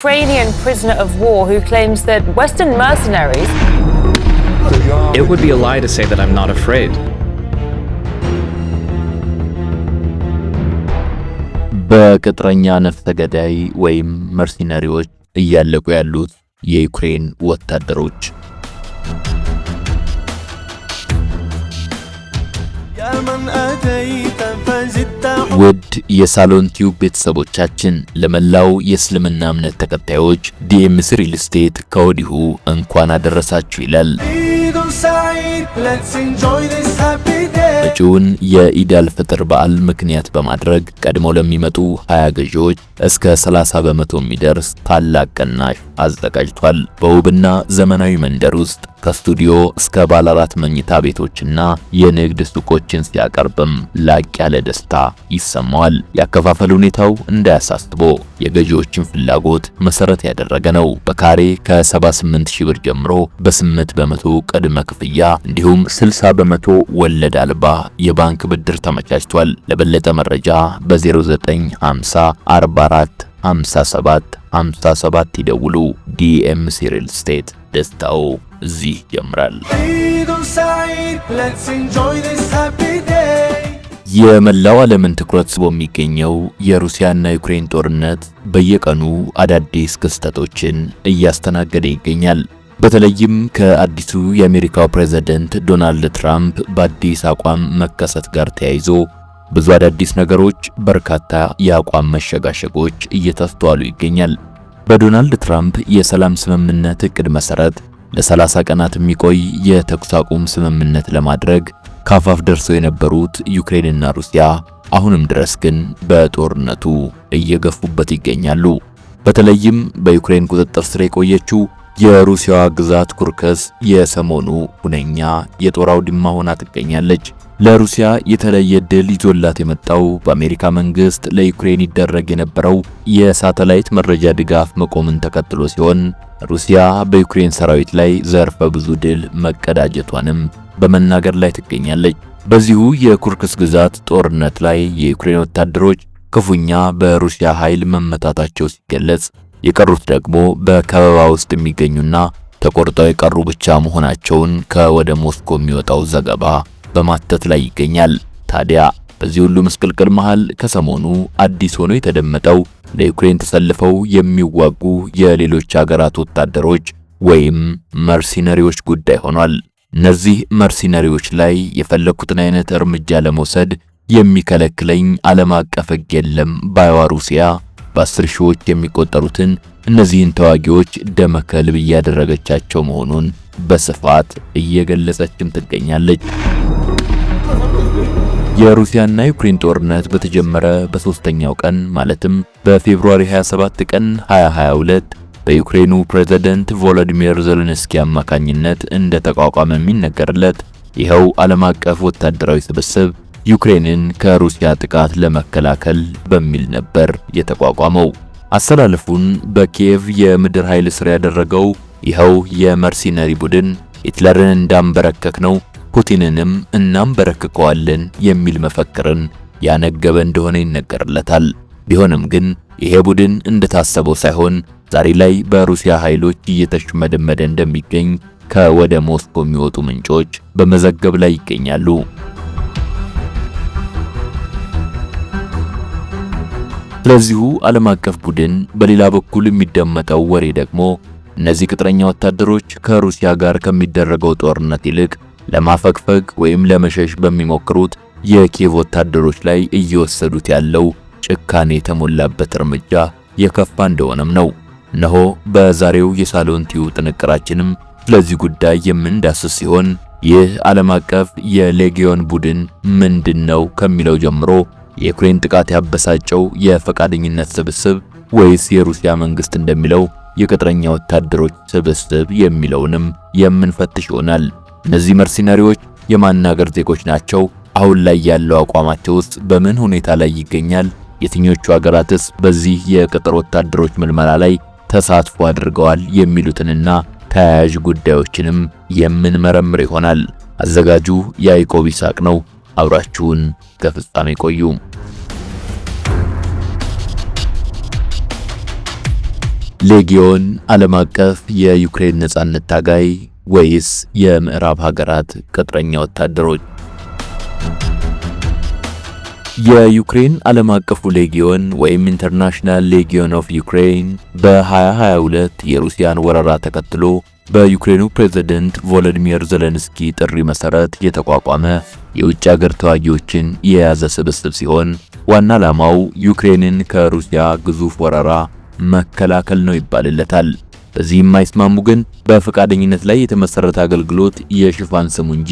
Ukrainian prisoner of war who claims that Western mercenaries... It would be a lie to say that I'm not afraid. በቅጥረኛ ነፍሰ ገዳይ ወይም መርሲነሪዎች እያለቁ ያሉት የዩክሬን ወታደሮች ውድ የሳሎን ቲዩብ ቤተሰቦቻችን ለመላው የእስልምና እምነት ተከታዮች ዲኤምሲ ሪል ስቴት ከወዲሁ እንኳን አደረሳችሁ ይላል። መጪውን የኢድ አልፈጥር በዓል ምክንያት በማድረግ ቀድሞ ለሚመጡ 20 ገዢዎች እስከ 30 በመቶ የሚደርስ ታላቅ ቅናሽ አዘጋጅቷል። በውብና ዘመናዊ መንደር ውስጥ ከስቱዲዮ እስከ ባለ 4 መኝታ ቤቶችና የንግድ ሱቆችን ሲያቀርብም ላቅ ያለ ደስታ ይሰማዋል። ያከፋፈል ሁኔታው እንዳያሳስቦ የገዢዎችን ፍላጎት መሰረት ያደረገ ነው። በካሬ ከ78000 ብር ጀምሮ በ8 በመቶ ቅድመ ክፍያ እንዲሁም 60 በመቶ ወለድ አልባ የባንክ ብድር ተመቻችቷል። ለበለጠ መረጃ በ0950 44 57 57 ይደውሉ። ዲኤምሲ ሪል ስቴት ደስታው እዚህ ይጀምራል። የመላው ዓለምን ትኩረት ስቦ የሚገኘው የሩሲያና ዩክሬን ጦርነት በየቀኑ አዳዲስ ክስተቶችን እያስተናገደ ይገኛል። በተለይም ከአዲሱ የአሜሪካው ፕሬዝዳንት ዶናልድ ትራምፕ በአዲስ አቋም መከሰት ጋር ተያይዞ ብዙ አዳዲስ ነገሮች፣ በርካታ የአቋም መሸጋሸጎች እየተስተዋሉ ይገኛል። በዶናልድ ትራምፕ የሰላም ስምምነት እቅድ መሰረት ለ30 ቀናት የሚቆይ የተኩስ አቁም ስምምነት ለማድረግ ካፋፍ ደርሰው የነበሩት ዩክሬንና ሩሲያ አሁንም ድረስ ግን በጦርነቱ እየገፉበት ይገኛሉ። በተለይም በዩክሬን ቁጥጥር ስር የቆየችው የሩሲያዋ ግዛት ኩርክስ የሰሞኑ ሁነኛ የጦር አውድማ ሆና ትገኛለች። ለሩሲያ የተለየ ድል ይዞላት የመጣው በአሜሪካ መንግስት ለዩክሬን ይደረግ የነበረው የሳተላይት መረጃ ድጋፍ መቆምን ተከትሎ ሲሆን ሩሲያ በዩክሬን ሰራዊት ላይ ዘርፈ ብዙ ድል መቀዳጀቷንም በመናገር ላይ ትገኛለች። በዚሁ የኩርክስ ግዛት ጦርነት ላይ የዩክሬን ወታደሮች ክፉኛ በሩሲያ ኃይል መመታታቸው ሲገለጽ፣ የቀሩት ደግሞ በከበባ ውስጥ የሚገኙና ተቆርጠው የቀሩ ብቻ መሆናቸውን ከወደ ሞስኮ የሚወጣው ዘገባ በማተት ላይ ይገኛል። ታዲያ በዚህ ሁሉ ምስቅልቅል መሃል ከሰሞኑ አዲስ ሆኖ የተደመጠው ለዩክሬን ተሰልፈው የሚዋጉ የሌሎች ሀገራት ወታደሮች ወይም መርሲነሪዎች ጉዳይ ሆኗል። እነዚህ መርሲነሪዎች ላይ የፈለኩትን አይነት እርምጃ ለመውሰድ የሚከለክለኝ ዓለም አቀፍ ሕግ የለም ባይዋ ሩሲያ በ10 ሺዎች የሚቆጠሩትን እነዚህን ተዋጊዎች ደመከልብ እያደረገቻቸው መሆኑን በስፋት እየገለጸችም ትገኛለች። የሩሲያና ዩክሬን ጦርነት በተጀመረ በ3ኛው ቀን ማለትም በፌብሩዋሪ 27 ቀን 2022 በዩክሬኑ ፕሬዝዳንት ቮሎዲሚር ዜሌንስኪ አማካኝነት እንደተቋቋመ የሚነገርለት ይኸው ዓለም አቀፍ ወታደራዊ ስብስብ ዩክሬንን ከሩሲያ ጥቃት ለመከላከል በሚል ነበር የተቋቋመው። አሰላለፉን በኪየቭ የምድር ኃይል ስር ያደረገው ይኸው የመርሲነሪ ቡድን ሂትለርን እንዳንበረከክ ነው ፑቲንንም እናንበረክከዋለን የሚል መፈክርን ያነገበ እንደሆነ ይነገርለታል። ቢሆንም ግን ይሄ ቡድን እንደታሰበው ሳይሆን ዛሬ ላይ በሩሲያ ኃይሎች እየተሽመደመደ እንደሚገኝ ከወደ ሞስኮ የሚወጡ ምንጮች በመዘገብ ላይ ይገኛሉ። ስለዚሁ ዓለም አቀፍ ቡድን በሌላ በኩል የሚደመጠው ወሬ ደግሞ እነዚህ ቅጥረኛ ወታደሮች ከሩሲያ ጋር ከሚደረገው ጦርነት ይልቅ ለማፈግፈግ ወይም ለመሸሽ በሚሞክሩት የኪየቭ ወታደሮች ላይ እየወሰዱት ያለው ጭካኔ የተሞላበት እርምጃ የከፋ እንደሆነም ነው። እነሆ በዛሬው የሳሎን ቲዩብ ጥንቅራችንም ስለዚህ ጉዳይ የምንዳስስ ሲሆን ይህ ዓለም አቀፍ የሌጊዮን ቡድን ምንድነው ከሚለው ጀምሮ የዩክሬን ጥቃት ያበሳጨው የፈቃደኝነት ስብስብ ወይስ የሩሲያ መንግስት እንደሚለው የቅጥረኛ ወታደሮች ስብስብ የሚለውንም የምንፈትሽ ይሆናል። እነዚህ መርሲነሪዎች የማናገር ዜጎች ናቸው? አሁን ላይ ያለው አቋማቸውስ በምን ሁኔታ ላይ ይገኛል? የትኞቹ ሀገራትስ በዚህ የቅጥር ወታደሮች ምልመላ ላይ ተሳትፎ አድርገዋል? የሚሉትንና ተያያዥ ጉዳዮችንም የምንመረምር ይሆናል። አዘጋጁ ያዕቆብ ይስሐቅ ነው። አብራችሁን ከፍጻሜ ቆዩ። ሌጊዮን ዓለም አቀፍ የዩክሬን ነጻነት ታጋይ ወይስ የምዕራብ ሀገራት ቅጥረኛ ወታደሮች? የዩክሬን ዓለም አቀፉ ሌጊዮን ወይም ኢንተርናሽናል ሌጊዮን ኦፍ ዩክሬን በ2022 የሩሲያን ወረራ ተከትሎ በዩክሬኑ ፕሬዝዳንት ቮሎዲሚር ዜሌንስኪ ጥሪ መሰረት የተቋቋመ የውጭ ሀገር ተዋጊዎችን የያዘ ስብስብ ሲሆን ዋና ዓላማው ዩክሬንን ከሩሲያ ግዙፍ ወረራ መከላከል ነው ይባልለታል። በዚህ የማይስማሙ ግን በፈቃደኝነት ላይ የተመሰረተ አገልግሎት የሽፋን ስሙ እንጂ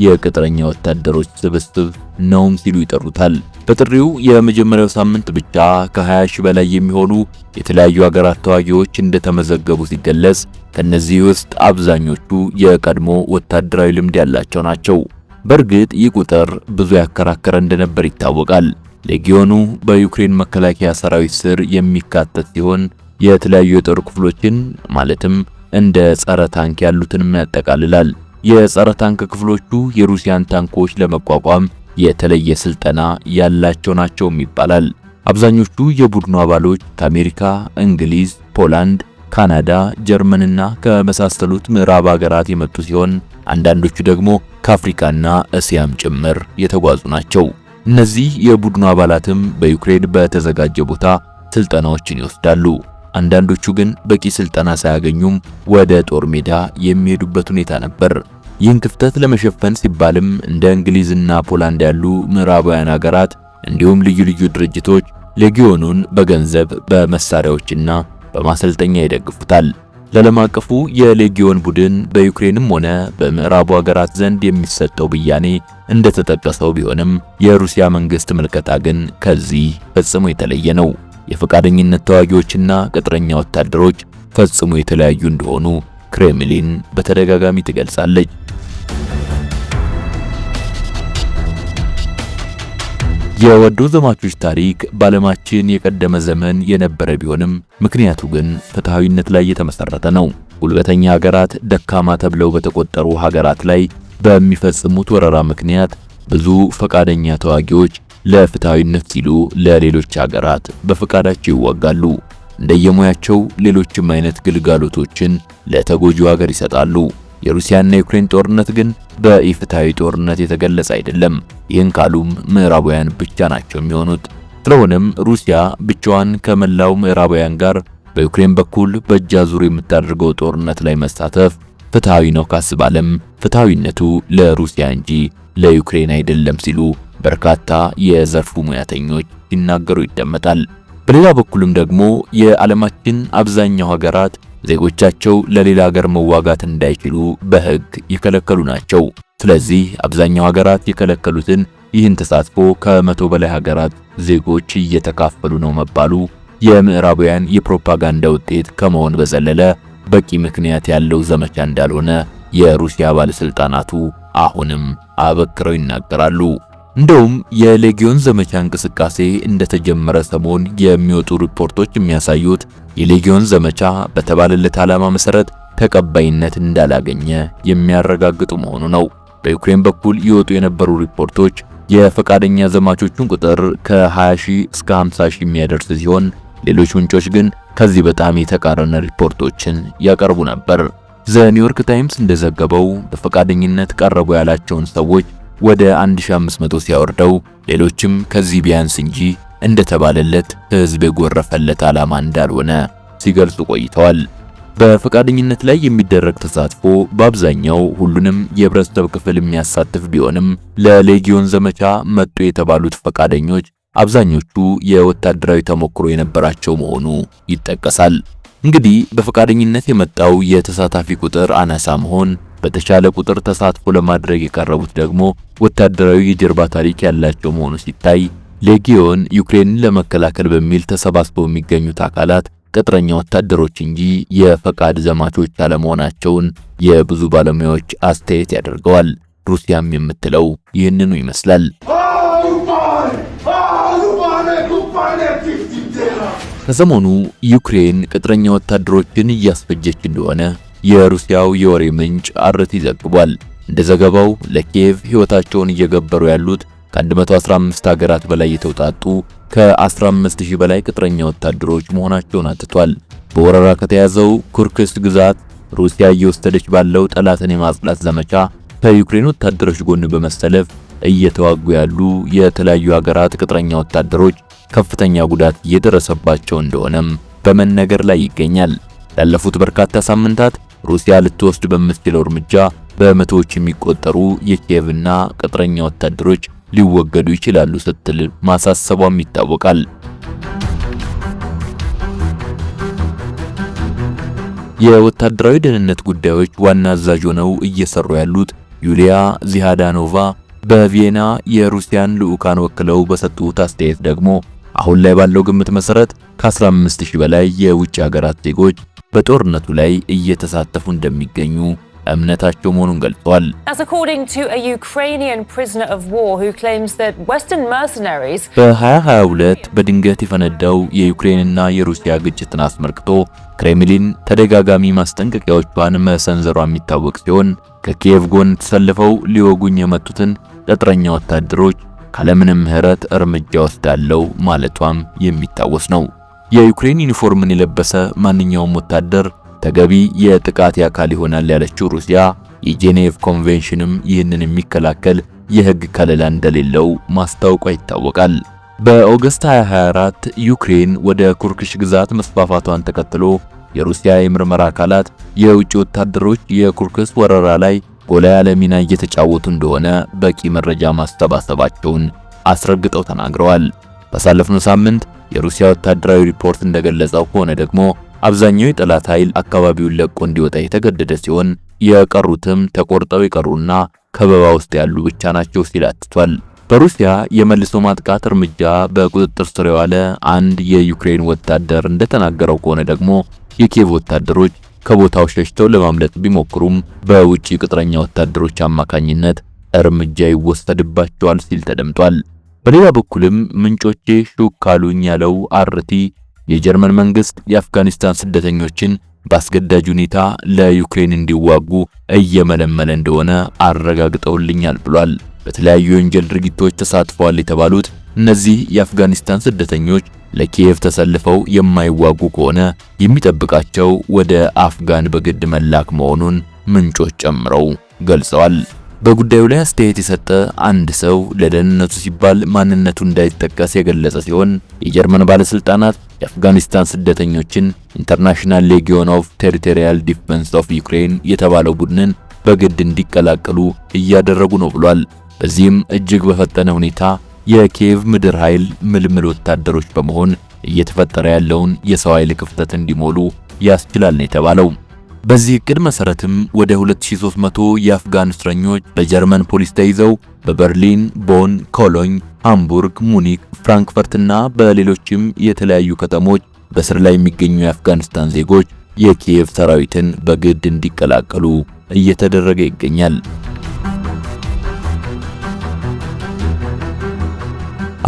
የቅጥረኛ ወታደሮች ስብስብ ነውም ሲሉ ይጠሩታል። በጥሪው የመጀመሪያው ሳምንት ብቻ ከ20 ሺህ በላይ የሚሆኑ የተለያዩ ሀገራት ተዋጊዎች እንደተመዘገቡ ሲገለጽ ከነዚህ ውስጥ አብዛኞቹ የቀድሞ ወታደራዊ ልምድ ያላቸው ናቸው። በእርግጥ ይህ ቁጥር ብዙ ያከራከረ እንደነበር ይታወቃል። ሌጊዮኑ በዩክሬን መከላከያ ሰራዊት ስር የሚካተት ሲሆን የተለያዩ የጦር ክፍሎችን ማለትም እንደ ጸረ ታንክ ያሉትንም ያጠቃልላል። የጸረ ታንክ ክፍሎቹ የሩሲያን ታንኮች ለመቋቋም የተለየ ስልጠና ያላቸው ናቸውም ይባላል። አብዛኞቹ የቡድኑ አባሎች ከአሜሪካ፣ እንግሊዝ፣ ፖላንድ፣ ካናዳ፣ ጀርመንና ከመሳሰሉት ምዕራብ ሀገራት የመጡ ሲሆን አንዳንዶቹ ደግሞ ከአፍሪካና እስያም ጭምር የተጓዙ ናቸው። እነዚህ የቡድኑ አባላትም በዩክሬን በተዘጋጀ ቦታ ስልጠናዎችን ይወስዳሉ። አንዳንዶቹ ግን በቂ ስልጠና ሳያገኙም ወደ ጦር ሜዳ የሚሄዱበት ሁኔታ ነበር። ይህን ክፍተት ለመሸፈን ሲባልም እንደ እንግሊዝና ፖላንድ ያሉ ምዕራባውያን ሀገራት እንዲሁም ልዩ ልዩ ድርጅቶች ሌጊዮኑን በገንዘብ በመሳሪያዎችና በማሰልጠኛ ይደግፉታል። ለዓለም አቀፉ የሌጊዮን ቡድን በዩክሬንም ሆነ በምዕራቡ ሀገራት ዘንድ የሚሰጠው ብያኔ እንደተጠቀሰው ቢሆንም የሩሲያ መንግስት ምልከታ ግን ከዚህ ፈጽሞ የተለየ ነው። የፈቃደኝነት ተዋጊዎችና ቅጥረኛ ወታደሮች ፈጽሞ የተለያዩ እንደሆኑ ክሬምሊን በተደጋጋሚ ትገልጻለች። የወዶ ዘማቾች ታሪክ በዓለማችን የቀደመ ዘመን የነበረ ቢሆንም ምክንያቱ ግን ፍትሃዊነት ላይ የተመሰረተ ነው። ጉልበተኛ ሀገራት ደካማ ተብለው በተቆጠሩ ሀገራት ላይ በሚፈጽሙት ወረራ ምክንያት ብዙ ፈቃደኛ ተዋጊዎች ለፍትሃዊነት ሲሉ ለሌሎች ሀገራት በፈቃዳቸው ይዋጋሉ። እንደየሙያቸው ሌሎችም አይነት ግልጋሎቶችን ለተጎጂው ሀገር ይሰጣሉ። የሩሲያና የዩክሬን ጦርነት ግን በኢፍትሃዊ ጦርነት የተገለጸ አይደለም። ይህን ካሉም ምዕራባውያን ብቻ ናቸው የሚሆኑት። ስለሆነም ሩሲያ ብቻዋን ከመላው ምዕራባውያን ጋር በዩክሬን በኩል በእጅ አዙር የምታደርገው ጦርነት ላይ መሳተፍ ፍትሃዊ ነው ካስባለም ፍትሃዊነቱ ለሩሲያ እንጂ ለዩክሬን አይደለም ሲሉ በርካታ የዘርፉ ሙያተኞች ሲናገሩ ይደመጣል። በሌላ በኩልም ደግሞ የዓለማችን አብዛኛው ሀገራት ዜጎቻቸው ለሌላ ሀገር መዋጋት እንዳይችሉ በሕግ የከለከሉ ናቸው። ስለዚህ አብዛኛው ሀገራት የከለከሉትን ይህን ተሳትፎ ከ100 በላይ ሀገራት ዜጎች እየተካፈሉ ነው መባሉ የምዕራባውያን የፕሮፓጋንዳ ውጤት ከመሆን በዘለለ በቂ ምክንያት ያለው ዘመቻ እንዳልሆነ የሩሲያ ባለስልጣናቱ አሁንም አበክረው ይናገራሉ። እንደውም የሌጊዮን ዘመቻ እንቅስቃሴ እንደተጀመረ ሰሞን የሚወጡ ሪፖርቶች የሚያሳዩት የሌጊዮን ዘመቻ በተባለለት ዓላማ መሰረት ተቀባይነት እንዳላገኘ የሚያረጋግጡ መሆኑ ነው። በዩክሬን በኩል ይወጡ የነበሩ ሪፖርቶች የፈቃደኛ ዘማቾቹን ቁጥር ከ20 እስከ 50 የሚያደርስ ሲሆን ሌሎች ምንጮች ግን ከዚህ በጣም የተቃረነ ሪፖርቶችን ያቀርቡ ነበር። ዘኒውዮርክ ታይምስ እንደዘገበው በፈቃደኝነት ቀረቡ ያላቸውን ሰዎች ወደ 1500 ሲያወርደው ሌሎችም ከዚህ ቢያንስ እንጂ እንደተባለለት ሕዝብ የጎረፈለት ዓላማ እንዳልሆነ ሲገልጹ ቆይተዋል። በፈቃደኝነት ላይ የሚደረግ ተሳትፎ በአብዛኛው ሁሉንም የህብረተሰብ ክፍል የሚያሳትፍ ቢሆንም ለሌጊዮን ዘመቻ መጡ የተባሉት ፈቃደኞች አብዛኞቹ የወታደራዊ ተሞክሮ የነበራቸው መሆኑ ይጠቀሳል። እንግዲህ በፈቃደኝነት የመጣው የተሳታፊ ቁጥር አናሳ መሆን በተሻለ ቁጥር ተሳትፎ ለማድረግ የቀረቡት ደግሞ ወታደራዊ የጀርባ ታሪክ ያላቸው መሆኑ ሲታይ ሌጊዮን ዩክሬንን ለመከላከል በሚል ተሰባስበው የሚገኙት አካላት ቅጥረኛ ወታደሮች እንጂ የፈቃድ ዘማቾች አለመሆናቸውን የብዙ ባለሙያዎች አስተያየት ያደርገዋል። ሩሲያም የምትለው ይህንኑ ይመስላል። ከሰሞኑ ዩክሬን ቅጥረኛ ወታደሮችን እያስፈጀች እንደሆነ የሩሲያው የወሬ ምንጭ አርቲ ዘግቧል። እንደ ዘገባው ለኪየቭ ሕይወታቸውን እየገበሩ ያሉት ከ115 ሀገራት በላይ የተውጣጡ ከ15000 በላይ ቅጥረኛ ወታደሮች መሆናቸውን አትቷል። በወረራ ከተያዘው ኩርክስ ግዛት ሩሲያ እየወሰደች ባለው ጠላትን የማጽዳት ዘመቻ ከዩክሬን ወታደሮች ጎን በመሰለፍ እየተዋጉ ያሉ የተለያዩ ሀገራት ቅጥረኛ ወታደሮች ከፍተኛ ጉዳት እየደረሰባቸው እንደሆነም በመነገር ላይ ይገኛል። ላለፉት በርካታ ሳምንታት ሩሲያ ልትወስድ በምትችለው እርምጃ በመቶዎች የሚቆጠሩ የኪየቭና ቅጥረኛ ወታደሮች ሊወገዱ ይችላሉ ስትል ማሳሰቧም ይታወቃል። የወታደራዊ ደህንነት ጉዳዮች ዋና አዛዥ ሆነው እየሰሩ ያሉት ዩሊያ ዚሃዳኖቫ በቪየና የሩሲያን ልዑካን ወክለው በሰጡት አስተያየት ደግሞ አሁን ላይ ባለው ግምት መሰረት ከ15000 በላይ የውጭ ሀገራት ዜጎች በጦርነቱ ላይ እየተሳተፉ እንደሚገኙ እምነታቸው መሆኑን ገልጸዋል። As according to a Ukrainian prisoner of war who claims that Western mercenaries በ2022 በድንገት የፈነዳው የዩክሬንና የሩሲያ ግጭትን አስመልክቶ ክሬምሊን ተደጋጋሚ ማስጠንቀቂያዎቿን መሰንዘሯ የሚታወቅ ሲሆን ከኪየቭ ጎን ተሰልፈው ሊወጉኝ የመጡትን ቅጥረኛ ወታደሮች ካለምንም ምህረት እርምጃ ወስዳለው ማለቷም የሚታወስ ነው። የዩክሬን ዩኒፎርምን የለበሰ ማንኛውም ወታደር ተገቢ የጥቃት አካል ይሆናል ያለችው ሩሲያ የጄኔቭ ኮንቬንሽንም ይህንን የሚከላከል የህግ ከለላ እንደሌለው ማስታወቋ ይታወቃል። በኦገስት 2024 ዩክሬን ወደ ኩርክሽ ግዛት መስፋፋቷን ተከትሎ የሩሲያ የምርመራ አካላት የውጭ ወታደሮች የኩርክስ ወረራ ላይ ጎላ ያለ ሚና እየተጫወቱ እንደሆነ በቂ መረጃ ማሰባሰባቸውን አስረግጠው ተናግረዋል። ባሳለፍነው ሳምንት የሩሲያ ወታደራዊ ሪፖርት እንደገለጸው ከሆነ ደግሞ አብዛኛው የጠላት ኃይል አካባቢውን ለቆ እንዲወጣ የተገደደ ሲሆን የቀሩትም ተቆርጠው የቀሩና ከበባ ውስጥ ያሉ ብቻ ናቸው ሲል አትቷል። በሩሲያ የመልሶ ማጥቃት እርምጃ በቁጥጥር ስር የዋለ አንድ የዩክሬን ወታደር እንደተናገረው ከሆነ ደግሞ የኪየቭ ወታደሮች ከቦታው ሸሽተው ለማምለጥ ቢሞክሩም በውጪ ቅጥረኛ ወታደሮች አማካኝነት እርምጃ ይወሰድባቸዋል ሲል ተደምጧል። በሌላ በኩልም ምንጮቼ ሹክ ካሉኝ ያለው አርቲ የጀርመን መንግስት የአፍጋኒስታን ስደተኞችን በአስገዳጅ ሁኔታ ለዩክሬን እንዲዋጉ እየመለመለ እንደሆነ አረጋግጠውልኛል ብሏል። በተለያዩ የወንጀል ድርጊቶች ተሳትፈዋል የተባሉት እነዚህ የአፍጋኒስታን ስደተኞች ለኪየቭ ተሰልፈው የማይዋጉ ከሆነ የሚጠብቃቸው ወደ አፍጋን በግድ መላክ መሆኑን ምንጮች ጨምረው ገልጸዋል። በጉዳዩ ላይ አስተያየት የሰጠ አንድ ሰው ለደህንነቱ ሲባል ማንነቱ እንዳይጠቀስ የገለጸ ሲሆን የጀርመን ባለስልጣናት የአፍጋኒስታን ስደተኞችን ኢንተርናሽናል ሌጊዮን ኦፍ ቴሪቶሪያል ዲፌንስ ኦፍ ዩክሬን የተባለው ቡድንን በግድ እንዲቀላቀሉ እያደረጉ ነው ብሏል። በዚህም እጅግ በፈጠነ ሁኔታ የኪየቭ ምድር ኃይል ምልምል ወታደሮች በመሆን እየተፈጠረ ያለውን የሰው ኃይል ክፍተት እንዲሞሉ ያስችላል ነው የተባለው። በዚህ እቅድ መሰረትም ወደ 2300 የአፍጋን እስረኞች በጀርመን ፖሊስ ተይዘው በበርሊን፣ ቦን፣ ኮሎኝ፣ ሃምቡርግ፣ ሙኒክ፣ ፍራንክፈርትና በሌሎችም የተለያዩ ከተሞች በስር ላይ የሚገኙ የአፍጋኒስታን ዜጎች የኪየቭ ሰራዊትን በግድ እንዲቀላቀሉ እየተደረገ ይገኛል።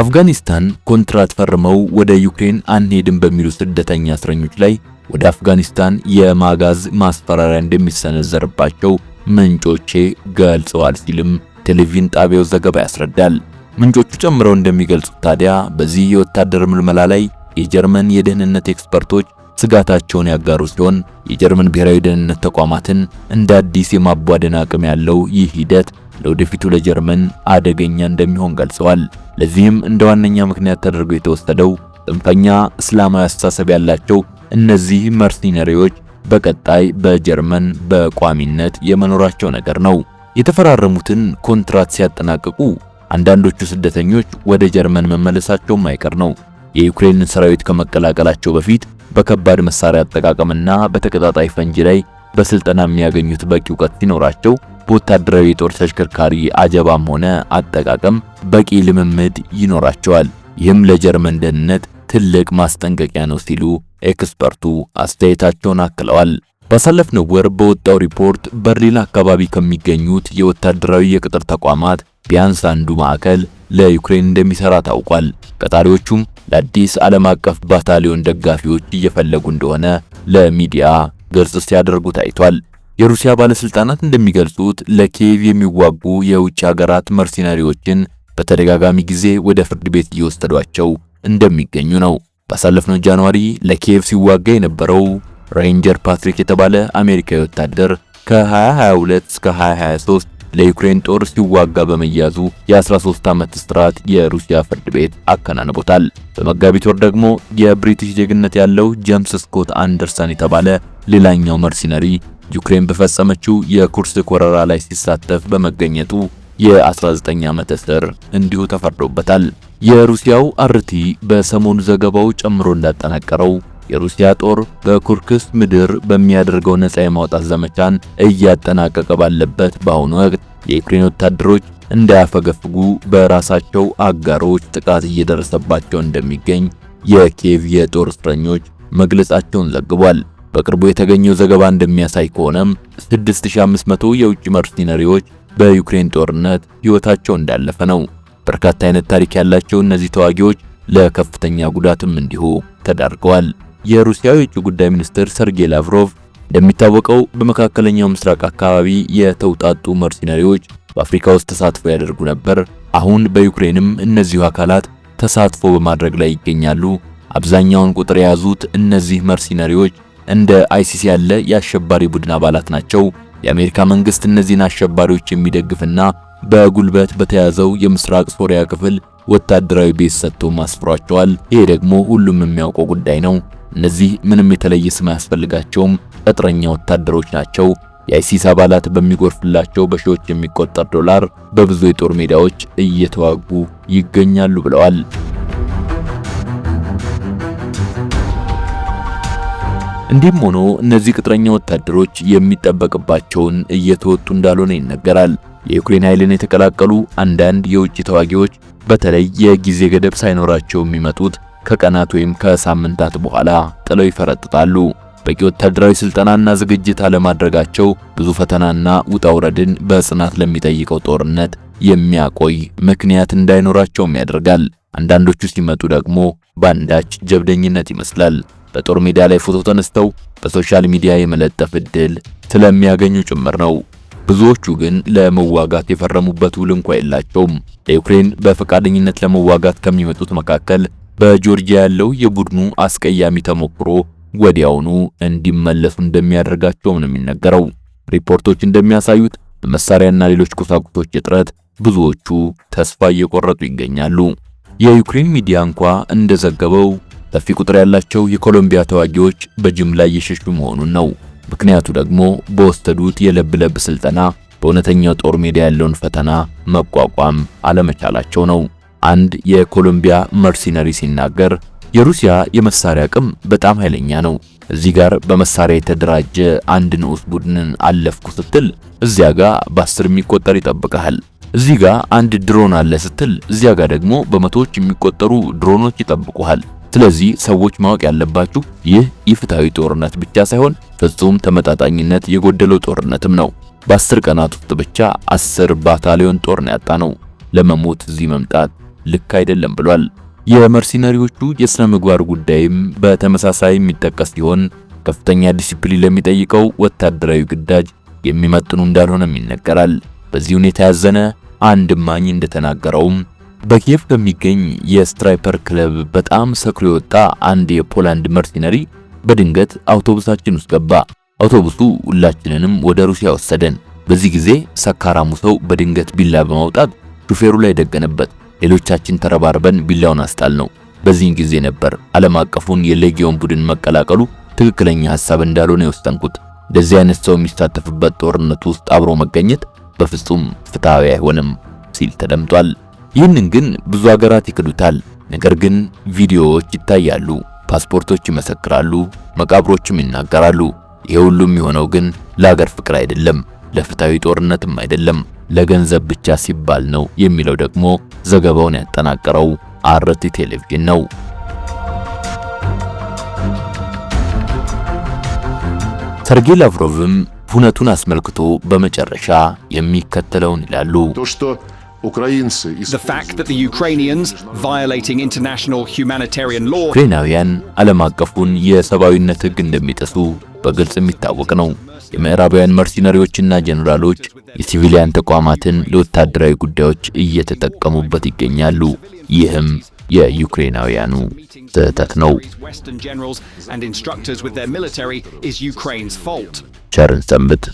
አፍጋኒስታን ኮንትራት ፈርመው ወደ ዩክሬን አንሄድም በሚሉ ስደተኛ እስረኞች ላይ ወደ አፍጋኒስታን የማጋዝ ማስፈራሪያ እንደሚሰነዘርባቸው ምንጮቼ ገልጸዋል ሲልም ቴሌቪዥን ጣቢያው ዘገባ ያስረዳል። ምንጮቹ ጨምረው እንደሚገልጹት ታዲያ በዚህ የወታደር ምልመላ ላይ የጀርመን የደህንነት ኤክስፐርቶች ስጋታቸውን ያጋሩ ሲሆን የጀርመን ብሔራዊ ደህንነት ተቋማትን እንደ አዲስ የማቧደን አቅም ያለው ይህ ሂደት ለወደፊቱ ለጀርመን አደገኛ እንደሚሆን ገልጸዋል። ለዚህም እንደ ዋነኛ ምክንያት ተደርጎ የተወሰደው ጽንፈኛ እስላማዊ አስተሳሰብ ያላቸው እነዚህ መርሲነሪዎች በቀጣይ በጀርመን በቋሚነት የመኖራቸው ነገር ነው። የተፈራረሙትን ኮንትራት ሲያጠናቅቁ አንዳንዶቹ ስደተኞች ወደ ጀርመን መመለሳቸውም አይቀር ነው። የዩክሬን ሰራዊት ከመቀላቀላቸው በፊት በከባድ መሳሪያ አጠቃቀምና በተቀጣጣይ ፈንጂ ላይ በስልጠና የሚያገኙት በቂ ዕውቀት ሲኖራቸው በወታደራዊ የጦር ተሽከርካሪ አጀባም ሆነ አጠቃቀም በቂ ልምምድ ይኖራቸዋል። ይህም ለጀርመን ደህንነት ትልቅ ማስጠንቀቂያ ነው ሲሉ ኤክስፐርቱ አስተያየታቸውን አክለዋል። ባሳለፍነው ወር በወጣው ሪፖርት በርሊን አካባቢ ከሚገኙት የወታደራዊ የቅጥር ተቋማት ቢያንስ አንዱ ማዕከል ለዩክሬን እንደሚሰራ ታውቋል። ቀጣሪዎቹም ለአዲስ ዓለም አቀፍ ባታሊዮን ደጋፊዎች እየፈለጉ እንደሆነ ለሚዲያ ግልጽ ሲያደርጉ ታይቷል። የሩሲያ ባለስልጣናት እንደሚገልጹት ለኪየቭ የሚዋጉ የውጭ ሀገራት መርሲናሪዎችን በተደጋጋሚ ጊዜ ወደ ፍርድ ቤት እየወሰዷቸው እንደሚገኙ ነው። ባሳለፍነው ጃንዋሪ ለኪየቭ ሲዋጋ የነበረው ሬንጀር ፓትሪክ የተባለ አሜሪካዊ ወታደር ከ2022 እስከ 2023 ለዩክሬን ጦር ሲዋጋ በመያዙ የ13 ዓመት እስራት የሩሲያ ፍርድ ቤት አከናንቦታል። በመጋቢት ወር ደግሞ የብሪቲሽ ዜግነት ያለው ጄምስ ስኮት አንደርሰን የተባለ ሌላኛው መርሲነሪ ዩክሬን በፈጸመችው የኩርስክ ወረራ ላይ ሲሳተፍ በመገኘቱ የ19 ዓመት እስር እንዲሁ ተፈርዶበታል። የሩሲያው አርቲ በሰሞኑ ዘገባው ጨምሮ እንዳጠናቀረው የሩሲያ ጦር በኩርስክ ምድር በሚያደርገው ነፃ የማውጣት ዘመቻን እያጠናቀቀ ባለበት በአሁኑ ወቅት የዩክሬን ወታደሮች እንዳያፈገፍጉ በራሳቸው አጋሮች ጥቃት እየደረሰባቸው እንደሚገኝ የኪየቭ የጦር እስረኞች መግለጻቸውን ዘግቧል። በቅርቡ የተገኘው ዘገባ እንደሚያሳይ ከሆነም 6500 የውጭ መርሲነሪዎች በዩክሬን ጦርነት ሕይወታቸው እንዳለፈ ነው። በርካታ አይነት ታሪክ ያላቸው እነዚህ ተዋጊዎች ለከፍተኛ ጉዳትም እንዲሁ ተዳርገዋል። የሩሲያው የውጭ ጉዳይ ሚኒስትር ሰርጌይ ላቭሮቭ እንደሚታወቀው በመካከለኛው ምስራቅ አካባቢ የተውጣጡ መርሲነሪዎች በአፍሪካ ውስጥ ተሳትፎ ያደርጉ ነበር። አሁን በዩክሬንም እነዚሁ አካላት ተሳትፎ በማድረግ ላይ ይገኛሉ። አብዛኛውን ቁጥር የያዙት እነዚህ መርሲነሪዎች እንደ አይሲሲ ያለ የአሸባሪ ቡድን አባላት ናቸው። የአሜሪካ መንግስት እነዚህን አሸባሪዎች የሚደግፍና በጉልበት በተያዘው የምስራቅ ሶሪያ ክፍል ወታደራዊ ቤዝ ሰጥቶ ማስፈሯቸዋል። ይሄ ደግሞ ሁሉም የሚያውቀው ጉዳይ ነው። እነዚህ ምንም የተለየ ስም አያስፈልጋቸውም፣ ቅጥረኛ ወታደሮች ናቸው። የአይሲስ አባላት በሚጎርፍላቸው በሺዎች የሚቆጠር ዶላር በብዙ የጦር ሜዳዎች እየተዋጉ ይገኛሉ ብለዋል። እንዲህም ሆኖ እነዚህ ቅጥረኛ ወታደሮች የሚጠበቅባቸውን እየተወጡ እንዳልሆነ ይነገራል። የዩክሬን ኃይልን የተቀላቀሉ አንዳንድ የውጭ ተዋጊዎች በተለይ የጊዜ ገደብ ሳይኖራቸው የሚመጡት ከቀናት ወይም ከሳምንታት በኋላ ጥለው ይፈረጥጣሉ። በቂ ወታደራዊ ስልጠናና ዝግጅት አለማድረጋቸው ብዙ ፈተናና ውጣ ውረድን በጽናት ለሚጠይቀው ጦርነት የሚያቆይ ምክንያት እንዳይኖራቸውም ያደርጋል። አንዳንዶቹ ሲመጡ ደግሞ ባንዳች ጀብደኝነት ይመስላል። በጦር ሜዳ ላይ ፎቶ ተነስተው በሶሻል ሚዲያ የመለጠፍ እድል ስለሚያገኙ ጭምር ነው። ብዙዎቹ ግን ለመዋጋት የፈረሙበት ውል እንኳን የላቸውም። ለዩክሬን በፈቃደኝነት ለመዋጋት ከሚመጡት መካከል በጆርጂያ ያለው የቡድኑ አስቀያሚ ተሞክሮ ወዲያውኑ እንዲመለሱ እንደሚያደርጋቸው ነው የሚነገረው። ሪፖርቶች እንደሚያሳዩት በመሳሪያና ሌሎች ቁሳቁሶች እጥረት ብዙዎቹ ተስፋ እየቆረጡ ይገኛሉ። የዩክሬን ሚዲያ እንኳ እንደዘገበው ሰፊ ቁጥር ያላቸው የኮሎምቢያ ተዋጊዎች በጅምላ እየሸሹ መሆኑን ነው። ምክንያቱ ደግሞ በወሰዱት የለብ ለብ ስልጠና በእውነተኛው ጦር ሜዳ ያለውን ፈተና መቋቋም አለመቻላቸው ነው። አንድ የኮሎምቢያ መርሲነሪ ሲናገር የሩሲያ የመሳሪያ አቅም በጣም ኃይለኛ ነው። እዚህ ጋር በመሳሪያ የተደራጀ አንድ ንዑስ ቡድንን አለፍኩ ስትል እዚያ ጋር በ10 የሚቆጠር ይጠብቃል። እዚህ ጋር አንድ ድሮን አለ ስትል እዚያ ጋር ደግሞ በመቶዎች የሚቆጠሩ ድሮኖች ይጠብቁሃል። ስለዚህ ሰዎች ማወቅ ያለባችሁ ይህ ኢፍትሃዊ ጦርነት ብቻ ሳይሆን ፍጹም ተመጣጣኝነት የጎደለው ጦርነትም ነው። በ10 ቀናት ውስጥ ብቻ 10 ባታሊዮን ጦር ነው ያጣነው። ለመሞት እዚህ መምጣት ልክ አይደለም ብሏል። የመርሲነሪዎቹ የሥነ ምግባር ጉዳይም በተመሳሳይ የሚጠቀስ ሲሆን ከፍተኛ ዲሲፕሊን ለሚጠይቀው ወታደራዊ ግዳጅ የሚመጥኑ እንዳልሆነም ይነገራል። በዚህ ሁኔታ ያዘነ አንድ እማኝ እንደተናገረውም በኪየቭ ከሚገኝ የስትራይፐር ክለብ በጣም ሰክሮ የወጣ አንድ የፖላንድ መርሲነሪ በድንገት አውቶቡሳችን ውስጥ ገባ። አውቶቡሱ ሁላችንንም ወደ ሩሲያ ወሰደን። በዚህ ጊዜ ሰካራሙ ሰው በድንገት ቢላ በማውጣት ሹፌሩ ላይ ደገነበት። ሌሎቻችን ተረባርበን ቢላውን አስጣል ነው። በዚህን ጊዜ ነበር ዓለም አቀፉን የሌጊዮን ቡድን መቀላቀሉ ትክክለኛ ሐሳብ እንዳልሆነ የወሰንኩት። እንደዚህ አይነት ሰው የሚሳተፍበት ጦርነት ውስጥ አብሮ መገኘት በፍጹም ፍትሃዊ አይሆንም ሲል ተደምጧል። ይህንን ግን ብዙ ሀገራት ይክዱታል። ነገር ግን ቪዲዮዎች ይታያሉ፣ ፓስፖርቶች ይመሰክራሉ፣ መቃብሮችም ይናገራሉ። ይሄ ሁሉም የሆነው ግን ለሀገር ፍቅር አይደለም፣ ለፍትሃዊ ጦርነትም አይደለም፣ ለገንዘብ ብቻ ሲባል ነው የሚለው ደግሞ ዘገባውን ያጠናቀረው አርቲ ቴሌቪዥን ነው። ሰርጌይ ላቭሮቭም ሁነቱን አስመልክቶ በመጨረሻ የሚከተለውን ይላሉ። The fact that the Ukrainians violating international humanitarian law ዩክሬናውያን ዓለም አቀፉን የሰብአዊነት ሕግ እንደሚጥሱ በግልጽ የሚታወቅ ነው። የምዕራባውያን መርሲነሪዎችና ጀነራሎች የሲቪሊያን ተቋማትን ለወታደራዊ ጉዳዮች እየተጠቀሙበት ይገኛሉ። ይህም የዩክሬናውያኑ ስህተት ነው። Western generals and instructors with their military is Ukraine's fault. ቸርን ሰንብት።